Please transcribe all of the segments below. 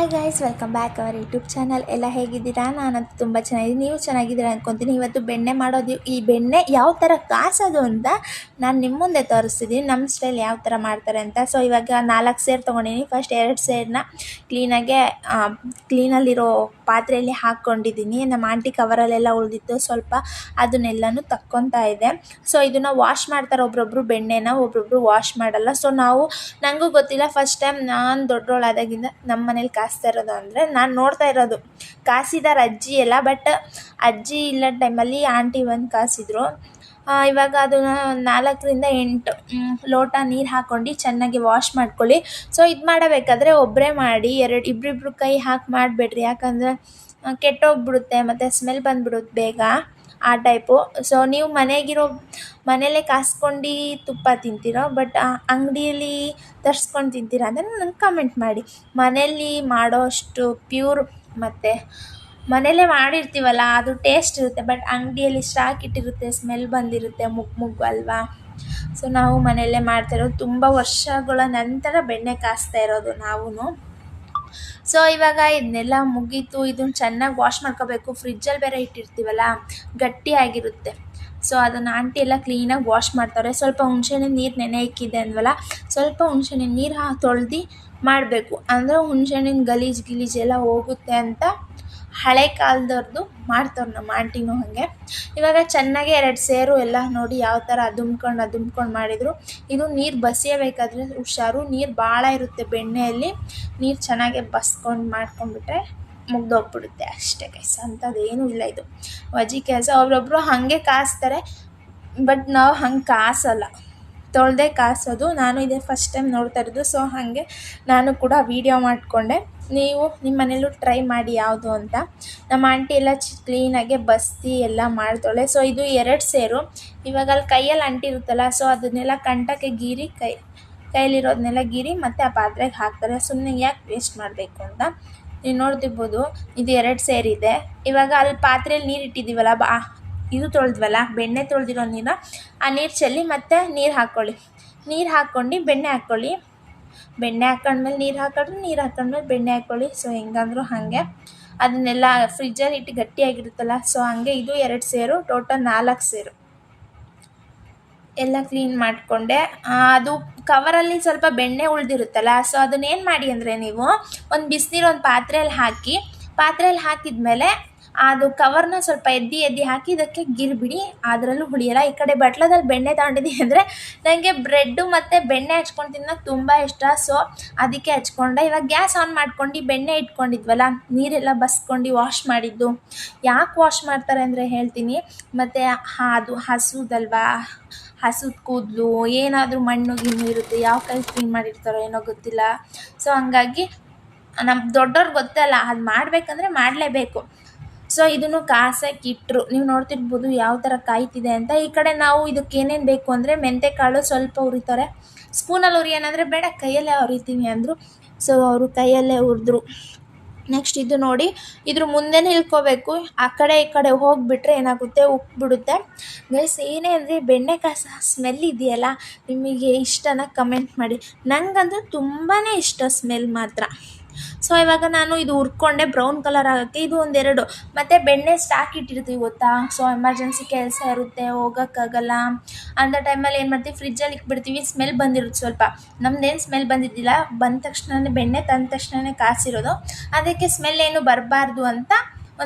Hi guys, welcome back our YouTube channel. ಎಲ್ಲ ಹೇಗಿದ್ದೀರಾ? ನಾನಂತೂ ತುಂಬ ಚೆನ್ನಾಗಿದ್ದೀನಿ. ನೀವು ಚೆನ್ನಾಗಿದ್ದೀರಾ ಅಂದ್ಕೊತೀನಿ. ಇವತ್ತು ಬೆಣ್ಣೆ ಮಾಡೋದು, ಈ ಬೆಣ್ಣೆ ಯಾವ ಥರ ಕಾಸೋದು ಅಂತ ನಾನು ನಿಮ್ಮ ಮುಂದೆ ತೋರಿಸ್ತಿದ್ದೀನಿ. ನಮ್ಮ ಸ್ಟೈಲ್ ಯಾವ ಥರ ಮಾಡ್ತಾರೆ ಅಂತ. ಸೊ ಇವಾಗ 4 ಸೇರು ತೊಗೊಂಡಿದ್ದೀನಿ. ಫಸ್ಟ್ 2 ಸೇರನ್ನ ಕ್ಲೀನಲ್ಲಿರೋ ಪಾತ್ರೆಯಲ್ಲಿ ಹಾಕ್ಕೊಂಡಿದ್ದೀನಿ. ನಮ್ಮ ಆಂಟಿ ಕವರಲ್ಲೆಲ್ಲ ಉಳಿದಿತ್ತು ಸ್ವಲ್ಪ, ಅದನ್ನೆಲ್ಲನೂ ತಕ್ಕೊತಾ ಇದೆ. ಸೊ ಇದನ್ನು ವಾಶ್ ಮಾಡ್ತಾರೆ ಒಬ್ರೊಬ್ರು ಬೆಣ್ಣೆನ, ಒಬ್ರೊಬ್ರು ವಾಶ್ ಮಾಡಲ್ಲ. ಸೊ ನನಗೂ ಗೊತ್ತಿಲ್ಲ, ಫಸ್ಟ್ ಟೈಮ್ ನಾನು ದೊಡ್ಡೋಳಾದಾಗಿಂದ ನಮ್ಮ ಮನೇಲಿ ಕಾಸ್ತಾ ಇರೋದು ಅಂದರೆ ನಾನು ನೋಡ್ತಾ ಇರೋದು. ಕಾಸಿದಾರ ಅಜ್ಜಿ ಎಲ್ಲ, ಬಟ್ ಅಜ್ಜಿ ಇಲ್ಲ ಟೈಮಲ್ಲಿ ಆಂಟಿ ಒಂದು ಕಾಸಿದ್ರು. ಇವಾಗ ಅದನ್ನು 4 ರಿಂದ 8 ಲೋಟ ನೀರು ಹಾಕ್ಕೊಂಡು ಚೆನ್ನಾಗಿ ವಾಶ್ ಮಾಡ್ಕೊಳ್ಳಿ. ಸೊ ಇದು ಮಾಡಬೇಕಾದ್ರೆ ಒಬ್ಬರೇ ಮಾಡಿ, ಇಬ್ಬರಿಬ್ರು ಕೈ ಹಾಕಿ ಮಾಡಬೇಡ್ರಿ, ಯಾಕಂದರೆ ಕೆಟ್ಟೋಗ್ಬಿಡುತ್ತೆ ಮತ್ತು ಸ್ಮೆಲ್ ಬಂದುಬಿಡುತ್ತೆ ಬೇಗ, ಆ ಟೈಪು. ಸೊ ನೀವು ಮನೇಲೇ ಕಾಸ್ಕೊಂಡು ತುಪ್ಪ ತಿಂತೀರೋ, ಬಟ್ ಅಂಗಡಿಯಲ್ಲಿ ತರಿಸ್ಕೊಂಡು ತಿಂತೀರಾ ಅಂದರೆ ನನಗೆ ಕಮೆಂಟ್ ಮಾಡಿ. ಮನೇಲಿ ಮಾಡೋ ಅಷ್ಟು ಪ್ಯೂರ್ ಮತ್ತು ಮನೇಲೇ ಮಾಡಿರ್ತೀವಲ್ಲ ಅದು ಟೇಸ್ಟ್ ಇರುತ್ತೆ, ಬಟ್ ಅಂಗಡಿಯಲ್ಲಿ ಸ್ಟಾಕ್ ಇಟ್ಟಿರುತ್ತೆ, ಸ್ಮೆಲ್ ಬಂದಿರುತ್ತೆ, ಮುಗ್ಗು ಅಲ್ವಾ. ಸೊ ನಾವು ಮನೆಯಲ್ಲೇ ಮಾಡ್ತಾಯಿರೋದು, ತುಂಬ ವರ್ಷಗಳ ನಂತರ ಬೆಣ್ಣೆ ಕಾಸ್ತಾ ಇರೋದು ನಾವು. ಸೊ ಇವಾಗ ಇದನ್ನೆಲ್ಲ ಮುಗೀತು. ಇದನ್ನು ಚೆನ್ನಾಗಿ ವಾಶ್ ಮಾಡ್ಕೋಬೇಕು. ಫ್ರಿಜ್ಜಲ್ಲಿ ಬೇರೆ ಇಟ್ಟಿರ್ತೀವಲ್ಲ, ಗಟ್ಟಿಯಾಗಿರುತ್ತೆ. ಸೊ ಅದನ್ನು ಆಂಟಿ ಎಲ್ಲ ಕ್ಲೀನಾಗಿ ವಾಶ್ ಮಾಡ್ತಾರೆ. ಸ್ವಲ್ಪ ಹುಣಸೆಹಣ್ಣಿನ ನೀರು ನೆನೆ ಇಕ್ಕಿದೆ ಅಂದ್ವಲ್ಲ, ಸ್ವಲ್ಪ ಹುಣಸೆಹಣ್ಣಿನ ನೀರು ತೊಳೆದು ಮಾಡಬೇಕು. ಅಂದರೆ ಹುಣಸೆಹಣ್ಣಿನ ಗಲೀಜೆಲ್ಲ ಹೋಗುತ್ತೆ ಅಂತ ಹಳೆ ಕಾಲದವ್ರದ್ದು ಮಾಡ್ತಾರೆ ನಮ್ಮ ಆಂಟಿನೂ ಹಾಗೆ. ಇವಾಗ ಚೆನ್ನಾಗಿ 2 ಸೇರು ಎಲ್ಲ ನೋಡಿ ಯಾವ ಥರ ಅದುಮ್ಕೊಂಡು ಮಾಡಿದರು. ಇದು ನೀರು ಬಸಿಯಬೇಕಾದ್ರೆ ಹುಷಾರು, ನೀರು ಭಾಳ ಇರುತ್ತೆ ಬೆಣ್ಣೆಯಲ್ಲಿ. ನೀರು ಚೆನ್ನಾಗಿ ಬಸ್ಕೊಂಡು ಮಾಡ್ಕೊಂಡ್ಬಿಟ್ರೆ ಮುಗ್ದೋಗ್ಬಿಡುತ್ತೆ ಅಷ್ಟೇ ಗೈಸ್, ಅಂಥದ್ದೇನೂ ಇಲ್ಲ. ಇದು ವಜಿ ಕೆಲಸ. ಒಬ್ಬೊಬ್ಬರು ಹಾಗೆ ಕಾಸ್ತಾರೆ, ಬಟ್ ನಾವು ಹಂಗೆ ಕಾಸಲ್ಲ, ತೊಳೆದೇ ಕಾಸೋದು. ನಾನು ಇದೇ ಫಸ್ಟ್ ಟೈಮ್ ನೋಡ್ತಾ ಇರೋದು. ಸೊ ಹಾಗೆ ನಾನು ಕೂಡ ವೀಡಿಯೋ ಮಾಡಿಕೊಂಡೆ. ನೀವು ನಿಮ್ಮ ಮನೇಲೂ ಟ್ರೈ ಮಾಡಿ ಯಾವುದು ಅಂತ. ನಮ್ಮ ಆಂಟಿ ಎಲ್ಲ ಕ್ಲೀನಾಗೆ ಬಸ್ತಿ ಎಲ್ಲ ಮಾಡ್ತಾಳೆ. ಸೊ ಇದು 2 ಸೇರು. ಇವಾಗ ಅಲ್ಲಿ ಕೈಯಲ್ಲಿ ಅಂಟಿರುತ್ತಲ್ಲ, ಸೊ ಅದನ್ನೆಲ್ಲ ಕಂಟಕ್ಕೆ ಗೀರಿ ಕೈಯಲ್ಲಿರೋದನ್ನೆಲ್ಲ ಗೀರಿ ಮತ್ತು ಆ ಪಾತ್ರೆಗೆ ಹಾಕ್ತಾರೆ. ಸುಮ್ಮನೆ ಯಾಕೆ ವೇಸ್ಟ್ ಮಾಡಬೇಕು ಅಂತ. ನೀವು ನೋಡ್ತಿರ್ಬೋದು, ಇದು 2 ಸೇರಿದೆ. ಇವಾಗ ಅಲ್ಲಿ ಪಾತ್ರೆಯಲ್ಲಿ ನೀರು ಇಟ್ಟಿದ್ದೀವಲ್ಲ, ಇದು ತೊಳೆದ್ವಲ್ಲ, ಬೆಣ್ಣೆ ತೊಳೆದಿರೋ ನೀರನ್ನ ಆ ನೀರು ಚೆಲ್ಲಿ ಮತ್ತೆ ನೀರು ಹಾಕ್ಕೊಳ್ಳಿ. ನೀರು ಹಾಕ್ಕೊಂಡು ಬೆಣ್ಣೆ ಹಾಕ್ಕೊಳ್ಳಿ. ಬೆಣ್ಣೆ ಹಾಕೊಂಡ್ಮೇಲೆ ನೀರು ಹಾಕೊಂಡ್ರೆ, ನೀರು ಹಾಕೊಂಡ್ಮೇಲೆ ಬೆಣ್ಣೆ ಹಾಕ್ಕೊಳ್ಳಿ. ಸೊ ಹೆಂಗಂದ್ರು ಹಾಗೆ ಅದನ್ನೆಲ್ಲ ಫ್ರಿಜ್ಜಲ್ಲಿ ಇಟ್ಟು ಗಟ್ಟಿಯಾಗಿರುತ್ತಲ್ಲ, ಸೊ ಹಾಗೆ ಇದು 2 ಸೇರು, ಟೋಟಲ್ 4 ಸೇರು ಎಲ್ಲ ಕ್ಲೀನ್ ಮಾಡಿಕೊಂಡೆ. ಅದು ಕವರಲ್ಲಿ ಸ್ವಲ್ಪ ಬೆಣ್ಣೆ ಉಳಿದಿರುತ್ತಲ್ಲ, ಸೊ ಅದನ್ನೇನು ಮಾಡಿ ಅಂದರೆ ನೀವು ಒಂದು ಬಿಸಿನೀರು ಒಂದು ಪಾತ್ರೆಯಲ್ಲಿ ಹಾಕಿದ್ಮೇಲೆ ಅದು ಕವರ್ನ ಸ್ವಲ್ಪ ಎದ್ದಿ ಹಾಕಿ ಇದಕ್ಕೆ ಗಿರ್ಬಿಡಿ. ಅದರಲ್ಲೂ ಹುಳಿಯಲ್ಲ. ಈ ಕಡೆ ಬಟ್ಲದಲ್ಲಿ ಬೆಣ್ಣೆ ತಗೊಂಡಿದ್ದೀನಿ ಅಂದರೆ ನನಗೆ ಬ್ರೆಡ್ಡು ಮತ್ತು ಬೆಣ್ಣೆ ಹಚ್ಕೊಂಡು ತಿನ್ನೋಕೆ ತುಂಬ ಇಷ್ಟ. ಸೊ ಅದಕ್ಕೆ ಹಚ್ಕೊಂಡೆ. ಇವಾಗ ಗ್ಯಾಸ್ ಆನ್ ಮಾಡ್ಕೊಂಡು ಬೆಣ್ಣೆ ಇಟ್ಕೊಂಡಿದ್ವಲ್ಲ, ನೀರೆಲ್ಲ ಬಸ್ಕೊಂಡು ವಾಶ್ ಮಾಡಿದ್ದು. ಯಾಕೆ ವಾಶ್ ಮಾಡ್ತಾರೆ ಅಂದರೆ ಹೇಳ್ತೀನಿ. ಮತ್ತು ಅದು ಹಸುದಲ್ವಾ, ಹಸುದ ಕೂದಲು ಏನಾದರೂ ಮಣ್ಣು ಇರುತ್ತೆ, ಯಾವ ಕೈ ಕ್ಲೀನ್ ಮಾಡಿರ್ತಾರೋ ಏನೋ ಗೊತ್ತಿಲ್ಲ. ಸೊ ಹಂಗಾಗಿ ನಮ್ಮ ದೊಡ್ಡವ್ರಿಗೆ ಗೊತ್ತಲ್ಲ, ಅದು ಮಾಡಬೇಕಂದ್ರೆ ಮಾಡಲೇಬೇಕು. ಸೊ ಇದನ್ನು ಕಾಸಕ್ಕೆ ಇಟ್ಟರು. ನೀವು ನೋಡ್ತಿರ್ಬೋದು ಯಾವ ಥರ ಕಾಯ್ತಿದೆ ಅಂತ. ಈ ಕಡೆ ನಾವು ಇದಕ್ಕೆ ಏನೇನು ಬೇಕು ಅಂದರೆ ಮೆಂತೆಕಾಳು ಸ್ವಲ್ಪ ಹುರಿತಾರೆ. ಸ್ಪೂನಲ್ಲಿ ಹುರಿಯೋಣಂದರೆ ಬೇಡ, ಕೈಯಲ್ಲೇ ಹುರಿತೀನಿ ಅಂದರು. ಸೊ ಅವರು ಕೈಯಲ್ಲೇ ಹುರಿದ್ರು. ನೆಕ್ಸ್ಟ್ ಇದು ನೋಡಿ, ಇದ್ರ ಮುಂದೆನೇ ಇಳ್ಕೋಬೇಕು. ಆ ಕಡೆ ಈ ಕಡೆ ಹೋಗಿಬಿಟ್ರೆ ಏನಾಗುತ್ತೆ, ಉಕ್ಬಿಡುತ್ತೆ ಗೈಸ್. ಏನೇ ಅಂದರೆ ಬೆಣ್ಣೆ ಕಾಸ ಸ್ಮೆಲ್ ಇದೆಯಲ್ಲ, ನಿಮಗೆ ಇಷ್ಟನ ಕಮೆಂಟ್ ಮಾಡಿ. ನನಗಂತೂ ತುಂಬಾ ಇಷ್ಟ ಸ್ಮೆಲ್ ಮಾತ್ರ. ಸೊ ಇವಾಗ ನಾನು ಇದು ಹುರ್ಕೊಂಡೆ ಬ್ರೌನ್ ಕಲರ್ ಆಗೋಕ್ಕೆ. ಇದು 1-2 ಮತ್ತು ಬೆಣ್ಣೆ ಸ್ಟಾಕ್ ಇಟ್ಟಿರ್ತೀವಿ ಗೊತ್ತಾ. ಸೊ ಎಮರ್ಜೆನ್ಸಿ ಕೆಲಸ ಇರುತ್ತೆ, ಹೋಗೋಕ್ಕಾಗಲ್ಲ ಅಂಥ ಟೈಮಲ್ಲಿ ಏನು ಮಾಡ್ತೀವಿ, ಫ್ರಿಜ್ಜಲ್ಲಿ ಇಟ್ಬಿಡ್ತೀವಿ. ಸ್ಮೆಲ್ ಬಂದಿರುತ್ತೆ ಸ್ವಲ್ಪ. ನಮ್ಮದೇನು ಸ್ಮೆಲ್ ಬಂದಿದ್ದಿಲ್ಲ, ಬಂದ ತಕ್ಷಣವೇ ಬೆಣ್ಣೆ ತಂದ ತಕ್ಷಣವೇ ಕಾಸಿರೋದು. ಅದಕ್ಕೆ ಸ್ಮೆಲ್ ಏನು ಬರಬಾರ್ದು ಅಂತ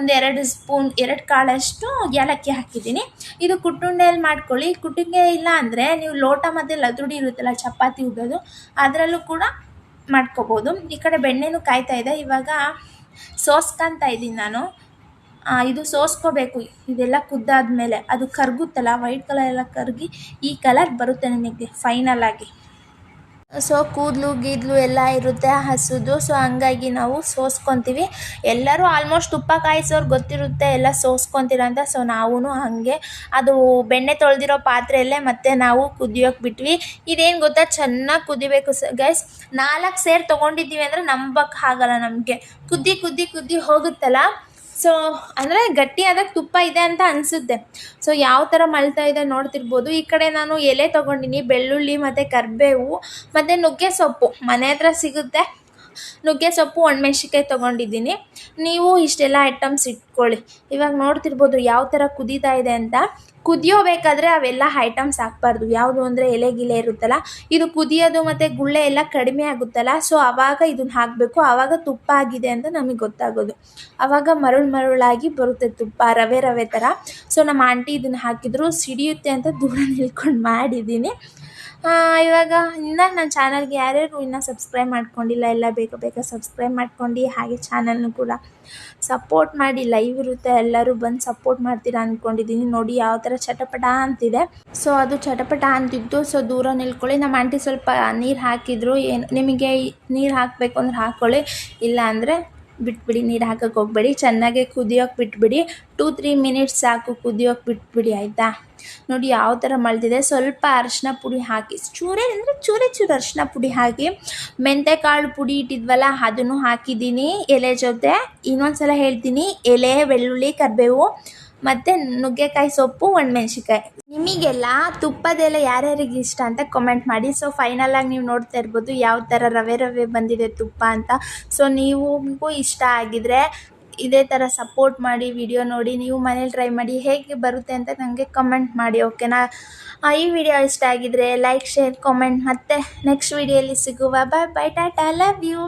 1-2 ಸ್ಪೂನ್ 2 ಕಾಳಷ್ಟು ಏಲಕ್ಕಿ ಹಾಕಿದ್ದೀನಿ. ಇದು ಕುಟ್ಟುಂಡೆಯಲ್ಲಿ ಮಾಡ್ಕೊಳ್ಳಿ. ಕುಟ್ಟುಂಡೆ ಇಲ್ಲ ಅಂದರೆ ನೀವು ಲೋಟ ಮತ್ತು ಲದುಡಿ ಇರುತ್ತಲ್ಲ, ಚಪಾತಿ ಉದ್ದೋದು, ಅದರಲ್ಲೂ ಕೂಡ ಮಾಡ್ಕೋಬೋದು. ಈ ಕಡೆ ಬೆಣ್ಣೆನೂ ಕಾಯ್ತಾ ಇದೆ. ಇವಾಗ ಸೋಸ್ಕೊತಾ ಇದ್ದೀನಿ ನಾನು. ಇದು ಸೋಸ್ಕೋಬೇಕು. ಇದೆಲ್ಲ ಕುದ್ದಾದ್ಮೇಲೆ ಅದು ಕರಗುತ್ತಲ್ಲ, ವೈಟ್ ಕಲರ್ ಎಲ್ಲ ಕರಗಿ ಈ ಕಲರ್ ಬರುತ್ತೆ ನಿಮಗೆ ಫೈನಲ್ ಆಗಿ. ಸೊ ಕೂದಲು ಎಲ್ಲ ಇರುತ್ತೆ ಹಸುದು. ಸೊ ಹಂಗಾಗಿ ನಾವು ಸೋಸ್ಕೊತೀವಿ. ಎಲ್ಲರೂ ಆಲ್ಮೋಸ್ಟ್ ತುಪ್ಪ ಕಾಯಿಸೋರು ಗೊತ್ತಿರುತ್ತೆ ಎಲ್ಲ ಸೋಸ್ಕೊತೀರ ಅಂತ. ಸೊ ನಾವೂ ಹಾಗೆ ಅದು ಬೆಣ್ಣೆ ತೊಳೆದಿರೋ ಪಾತ್ರೆಯಲ್ಲೇ ಮತ್ತೆ ನಾವು ಕುದಿಯೋಕೆ ಬಿಟ್ವಿ. ಇದೇನು ಗೊತ್ತಾ, ಚೆನ್ನಾಗಿ ಕುದಿಬೇಕು ಗೈಸ್. 4 ಸೇರು ತೊಗೊಂಡಿದ್ದೀವಿ ಅಂದರೆ ನಂಬಕ್ಕೆ ಆಗಲ್ಲ ನಮಗೆ. ಕುದ್ದಿ ಹೋಗುತ್ತಲ್ಲ. ಸೊ ಅಂದರೆ ಗಟ್ಟಿಯಾದಾಗ ತುಪ್ಪ ಇದೆ ಅಂತ ಅನಿಸುತ್ತೆ. ಸೊ ಯಾವ ಥರ ಮಳ್ತಾ ಇದೆ ನೋಡ್ತಿರ್ಬೋದು. ಈ ಕಡೆ ನಾನು ಎಲೆ ತೊಗೊಂಡಿನಿ, ಬೆಳ್ಳುಳ್ಳಿ ಮತ್ತು ಕರಿಬೇವು ಮತ್ತು ನುಗ್ಗೆ ಸೊಪ್ಪು ಮನೆ ಹತ್ರ ಸಿಗುತ್ತೆ. ನುಗ್ಗೆ ಸೊಪ್ಪು ಒಣಮೆಣ್ಸಿಕಾಯಿ ತೊಗೊಂಡಿದ್ದೀನಿ. ನೀವು ಇಷ್ಟೆಲ್ಲ ಐಟಮ್ಸ್ ಇಟ್ಕೊಳ್ಳಿ. ಇವಾಗ ನೋಡ್ತಿರ್ಬೋದು ಯಾವ ಥರ ಕುದೀತಾ ಇದೆ ಅಂತ. ಕುದಿಯೋಬೇಕಾದ್ರೆ ಅವೆಲ್ಲ ಐಟಮ್ಸ್ ಹಾಕ್ಬಾರ್ದು. ಯಾವುದು ಅಂದರೆ ಎಲೆ ಗಿಲೆ ಇರುತ್ತಲ್ಲ, ಇದು ಕುದಿಯೋದು ಮತ್ತು ಗುಳ್ಳೆ ಎಲ್ಲ ಕಡಿಮೆ ಆಗುತ್ತಲ್ಲ, ಸೊ ಆವಾಗ ಇದನ್ನ ಹಾಕಬೇಕು. ಆವಾಗ ತುಪ್ಪ ಆಗಿದೆ ಅಂತ ನಮಗೆ ಗೊತ್ತಾಗೋದು. ಆವಾಗ ಮರುಳಾಗಿ ಬರುತ್ತೆ ತುಪ್ಪ, ರವೆ ಥರ. ಸೊ ನಮ್ಮ ಆಂಟಿ ಇದನ್ನು ಹಾಕಿದ್ರು, ಸಿಡಿಯುತ್ತೆ ಅಂತ ದೂರ ನಿಲ್ಕೊಂಡು ಮಾಡಿದ್ದೀನಿ. ಇವಾಗ ಇನ್ನು ನನ್ನ ಚಾನಲ್ಗೆ ಯಾರ್ಯಾರು ಇನ್ನೂ ಸಬ್ಸ್ಕ್ರೈಬ್ ಮಾಡ್ಕೊಂಡಿಲ್ಲ ಎಲ್ಲ ಬೇಗ ಸಬ್ಸ್ಕ್ರೈಬ್ ಮಾಡ್ಕೊಂಡು, ಹಾಗೆ ಚಾನಲ್ನು ಕೂಡ ಸಪೋರ್ಟ್ ಮಾಡಿ. ಲೈವ್ ಇರುತ್ತೆ, ಎಲ್ಲರೂ ಬಂದು ಸಪೋರ್ಟ್ ಮಾಡ್ತೀರಾ ಅಂದ್ಕೊಂಡಿದ್ದೀನಿ. ನೋಡಿ ಯಾವ ಥರ ಚಟಪಟ ಅಂತಿದೆ. ಸೊ ಅದು ಚಟಪಟ ಅಂತಿದ್ದು, ಸೊ ದೂರ ನಿಲ್ಕೊಳ್ಳಿ. ನಮ್ಮ ಆಂಟಿ ಸ್ವಲ್ಪ ನೀರು ಹಾಕಿದ್ರು. ಏನು ನಿಮಗೆ ನೀರು ಹಾಕಬೇಕು ಅಂದ್ರೆ ಹಾಕ್ಕೊಳ್ಳಿ, ಇಲ್ಲ ಅಂದರೆ ಬಿಟ್ಬಿಡಿ, ನೀರು ಹಾಕಕ್ಕೆ ಹೋಗಬೇಡಿ. ಚೆನ್ನಾಗೆ ಕುದಿಯೋಕೆ ಬಿಟ್ಬಿಡಿ. 2-3 ಮಿನಿಟ್ಸ್ ಸಾಕು ಕುದಿಯೋಕೆ ಬಿಟ್ಬಿಡಿ, ಆಯಿತಾ. ನೋಡಿ ಯಾವ ಥರ ಮಳ್ತಿದೆ. ಸ್ವಲ್ಪ ಅರಿಶಿನ ಪುಡಿ ಹಾಕಿ, ಚೂರೇ ಅರಿಶಿನ ಪುಡಿ ಹಾಕಿ, ಮೆಂತೆಕಾಳು ಪುಡಿ ಇಟ್ಟಿದ್ವಲ್ಲ ಅದನ್ನು ಹಾಕಿದ್ದೀನಿ ಎಲೆ ಜೊತೆ. ಇನ್ನೊಂದು ಸಲ ಹೇಳ್ತೀನಿ, ಎಲೆ, ಬೆಳ್ಳುಳ್ಳಿ, ಕರಿಬೇವು ಮತ್ತು ನುಗ್ಗೆಕಾಯಿ ಸೊಪ್ಪು, ಒಣಮೆಣ್ಸಿಕಾಯಿ. ನಿಮಗೆಲ್ಲ ತುಪ್ಪದೆಲ್ಲ ಯಾರ್ಯಾರಿಗೆ ಇಷ್ಟ ಅಂತ ಕಮೆಂಟ್ ಮಾಡಿ. ಸೊ ಫೈನಲಾಗಿ ನೀವು ನೋಡ್ತಾ ಇರ್ಬೋದು ಯಾವ ಥರ ರವೆ ಬಂದಿದೆ ತುಪ್ಪ ಅಂತ. ಸೊ ನಿಮಗೂ ಇಷ್ಟ ಆಗಿದ್ರೆ ಇದೇ ಥರ ಸಪೋರ್ಟ್ ಮಾಡಿ, ವಿಡಿಯೋ ನೋಡಿ, ನೀವು ಮನೇಲಿ ಟ್ರೈ ಮಾಡಿ, ಹೇಗೆ ಬರುತ್ತೆ ಅಂತ ನನಗೆ ಕಮೆಂಟ್ ಮಾಡಿ, ಓಕೆನಾ. ಈ ವಿಡಿಯೋ ಇಷ್ಟ ಆಗಿದ್ರೆ ಲೈಕ್, ಶೇರ್, ಕಾಮೆಂಟ್. ಮತ್ತು ನೆಕ್ಸ್ಟ್ ವಿಡಿಯೋಲಿ ಸಿಗುವ. ಬಾಯ್, ಟಾಟಾ, ಲವ್ ಯು.